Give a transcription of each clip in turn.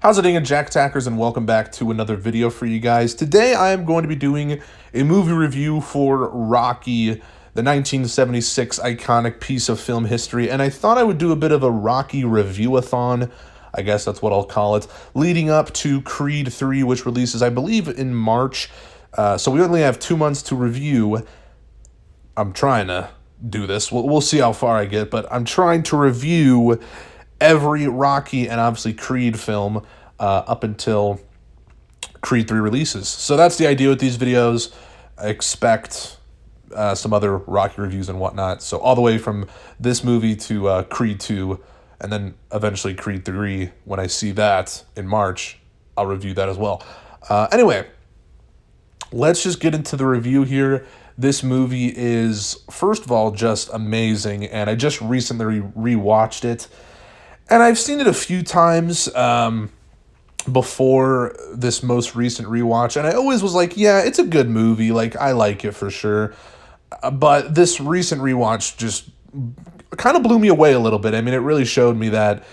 How's it going, Jack Tackers, and welcome back to another video for you guys. Today I am going to be doing a movie review for Rocky, the 1976 iconic piece of film history, and I thought I would do a bit of a Rocky review-athon, I guess that's what I'll call it, leading up to Creed 3, which releases, I believe, in March. So we only have 2 months to review. I'm trying to do this. We'll see how far I get, but I'm trying to review every Rocky and obviously Creed film up until Creed 3 releases. So that's the idea with these videos. I expect some other Rocky reviews and whatnot. So all the way from this movie to Creed 2, and then eventually Creed 3. When I see that in March, I'll review that as well. Anyway, let's just get into the review here. This movie is, first of all, just amazing, and I just recently rewatched it. And I've seen it a few times before this most recent rewatch, and I always was like, yeah, it's a good movie. Like, I like it for sure. But this recent rewatch just kind of blew me away a little bit. I mean, it really showed me that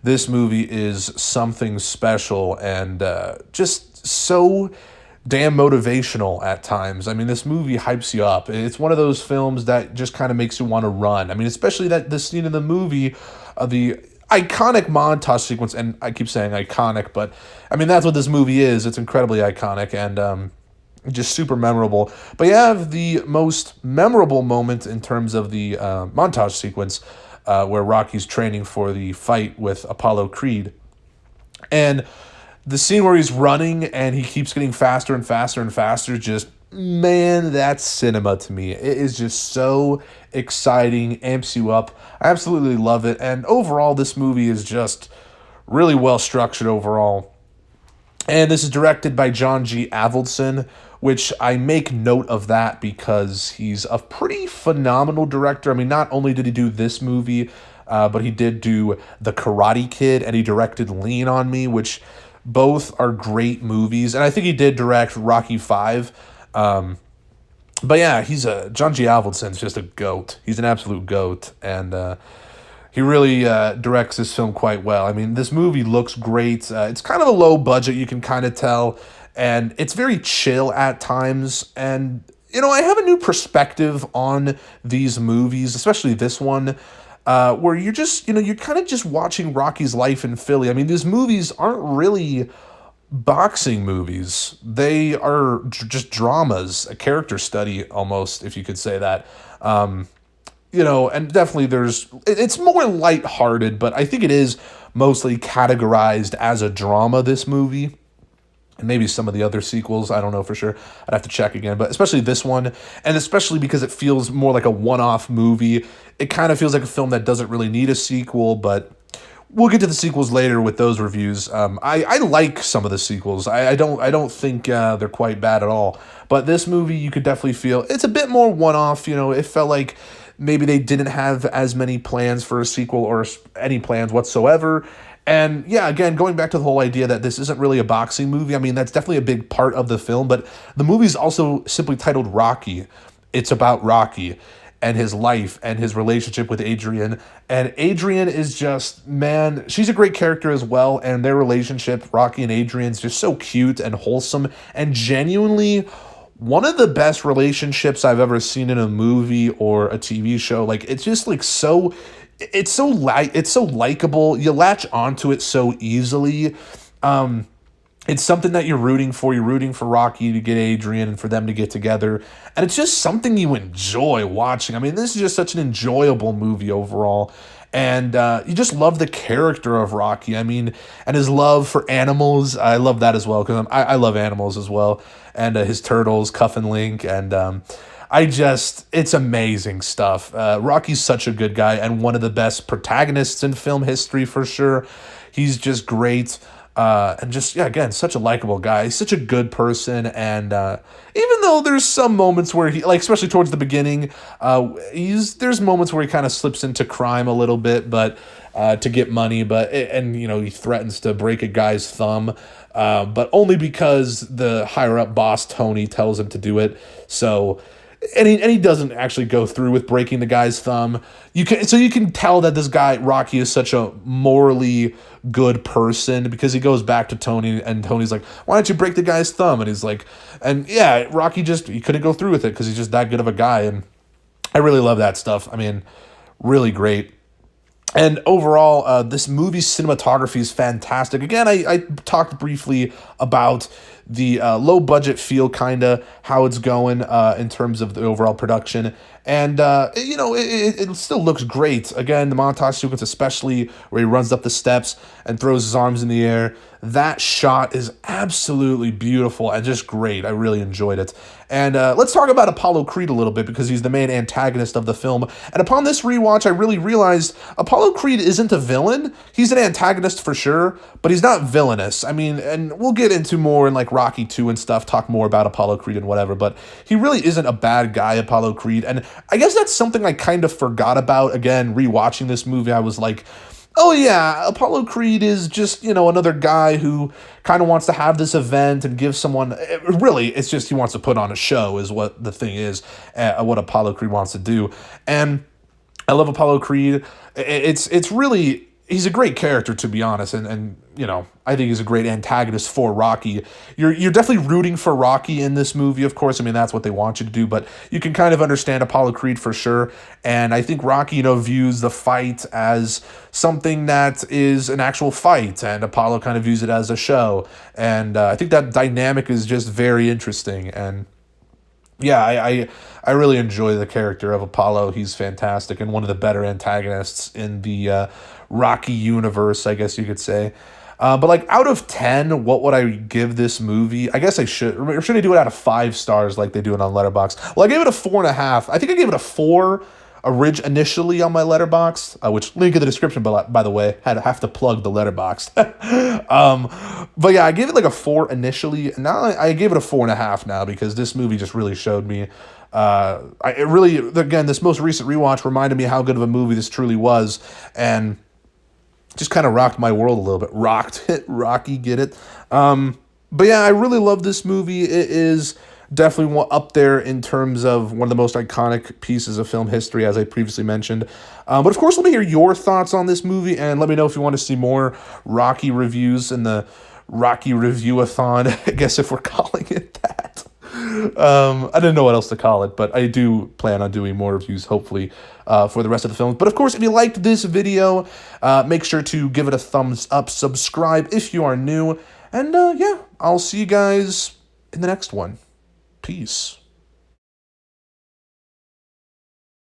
this movie is something special and just so damn motivational at times. I mean, this movie hypes you up. It's one of those films that just kind of makes you want to run. I mean, especially that the scene in the movie of the iconic montage sequence, and I keep saying iconic, but I mean, that's what this movie is. It's incredibly iconic and just super memorable. But you have the most memorable moment in terms of the montage sequence where Rocky's training for the fight with Apollo Creed. And the scene where he's running and he keeps getting faster and faster and faster, just, man, that's cinema to me. It is just so exciting, amps you up. I absolutely love it. And overall, this movie is just really well structured overall. And this is directed by John G. Avildsen, which I make note of that because he's a pretty phenomenal director. I mean, not only did he do this movie, but he did do The Karate Kid, and he directed Lean on Me, which both are great movies. And I think he did direct Rocky 5. But yeah, John G. Avildsen's just a goat. He's an absolute goat. And he really directs this film quite well. I mean, this movie looks great. It's kind of a low budget, you can kind of tell. And it's very chill at times. And, you know, I have a new perspective on these movies, especially this one, where you're just, you're kind of just watching Rocky's life in Philly. I mean, these movies aren't really boxing movies. They are just dramas, a character study almost, if you could say that. And definitely it's more lighthearted, but I think it is mostly categorized as a drama, this movie. And maybe some of the other sequels, I don't know for sure. I'd have to check again, but especially this one, and especially because it feels more like a one-off movie. It kind of feels like a film that doesn't really need a sequel, but we'll get to the sequels later with those reviews. I like some of the sequels. I don't think they're quite bad at all. But this movie, you could definitely feel it's a bit more one-off. It felt like maybe they didn't have as many plans for a sequel or any plans whatsoever. And yeah, again, going back to the whole idea that this isn't really a boxing movie, I mean, that's definitely a big part of the film, but the movie's also simply titled Rocky. It's about Rocky and his life and his relationship with Adrian. And Adrian is just, man, she's a great character as well, and their relationship, Rocky and Adrian's just so cute and wholesome and genuinely one of the best relationships I've ever seen in a movie or a TV show. Like, it's just like it's so likable. You latch onto it so easily. It's something that you're rooting for. You're rooting for Rocky to get Adrian and for them to get together. And it's just something you enjoy watching. I mean, this is just such an enjoyable movie overall. And you just love the character of Rocky. I mean, and his love for animals. I love that as well because I love animals as well. And his turtles, Cuff and Link. And it's amazing stuff. Rocky's such a good guy and one of the best protagonists in film history for sure. He's just great. And just, yeah, again, such a likable guy. He's such a good person. And even though there's some moments where he, like, especially towards the beginning, there's moments where he kind of slips into crime a little bit, but to get money. He threatens to break a guy's thumb, but only because the higher up boss, Tony, tells him to do it. So and he doesn't actually go through with breaking the guy's thumb. You can tell that this guy Rocky is such a morally good person, because he goes back to Tony, and Tony's like, "Why don't you break the guy's thumb?" And he's like, and yeah, Rocky he couldn't go through with it because he's just that good of a guy. And I really love that stuff. I mean, really great. And overall, this movie's cinematography is fantastic. Again, I talked briefly about the low budget feel, kind of how it's going in terms of the overall production. And, it still looks great. Again, the montage sequence, especially where he runs up the steps and throws his arms in the air, that shot is absolutely beautiful and just great. I really enjoyed it. And let's talk about Apollo Creed a little bit, because he's the main antagonist of the film. And upon this rewatch, I really realized Apollo Creed isn't a villain. He's an antagonist for sure, but he's not villainous. I mean, and we'll get into more in like Rocky 2 and stuff, talk more about Apollo Creed and whatever, but he really isn't a bad guy, Apollo Creed. And I guess that's something I kind of forgot about. Again, rewatching this movie, I was like, oh yeah, Apollo Creed is just, another guy who kind of wants to have this event and give someone, really, it's just he wants to put on a show is what the thing is, what Apollo Creed wants to do. And I love Apollo Creed. It's really, he's a great character, to be honest, and I think he's a great antagonist for Rocky. You're definitely rooting for Rocky in this movie, of course. I mean, that's what they want you to do, but you can kind of understand Apollo Creed for sure. And I think Rocky, views the fight as something that is an actual fight, and Apollo kind of views it as a show. And I think that dynamic is just very interesting. And yeah, I really enjoy the character of Apollo. He's fantastic and one of the better antagonists in the Rocky universe, I guess you could say. But like out of 10, what would I give this movie? I guess I should. Or should I do it out of 5 stars like they do it on Letterboxd? Well, I gave it a 4.5. I think I gave it a 4 initially on my Letterboxd, which link in the description, by the way. Have to plug the Letterboxd. But yeah, I gave it like a 4 initially, and now I gave it a 4.5 now, because this movie just really showed me. Again, this most recent rewatch reminded me how good of a movie this truly was, and just kind of rocked my world a little bit. Rocked it, Rocky, get it? But yeah, I really love this movie. It is definitely up there in terms of one of the most iconic pieces of film history, as I previously mentioned. But of course, let me hear your thoughts on this movie, and let me know if you want to see more Rocky reviews in the Rocky Review-athon, I guess, if we're calling it that. I didn't know what else to call it, but I do plan on doing more reviews, hopefully, for the rest of the films. But of course, if you liked this video, make sure to give it a thumbs up, subscribe if you are new, and yeah, I'll see you guys in the next one. Peace.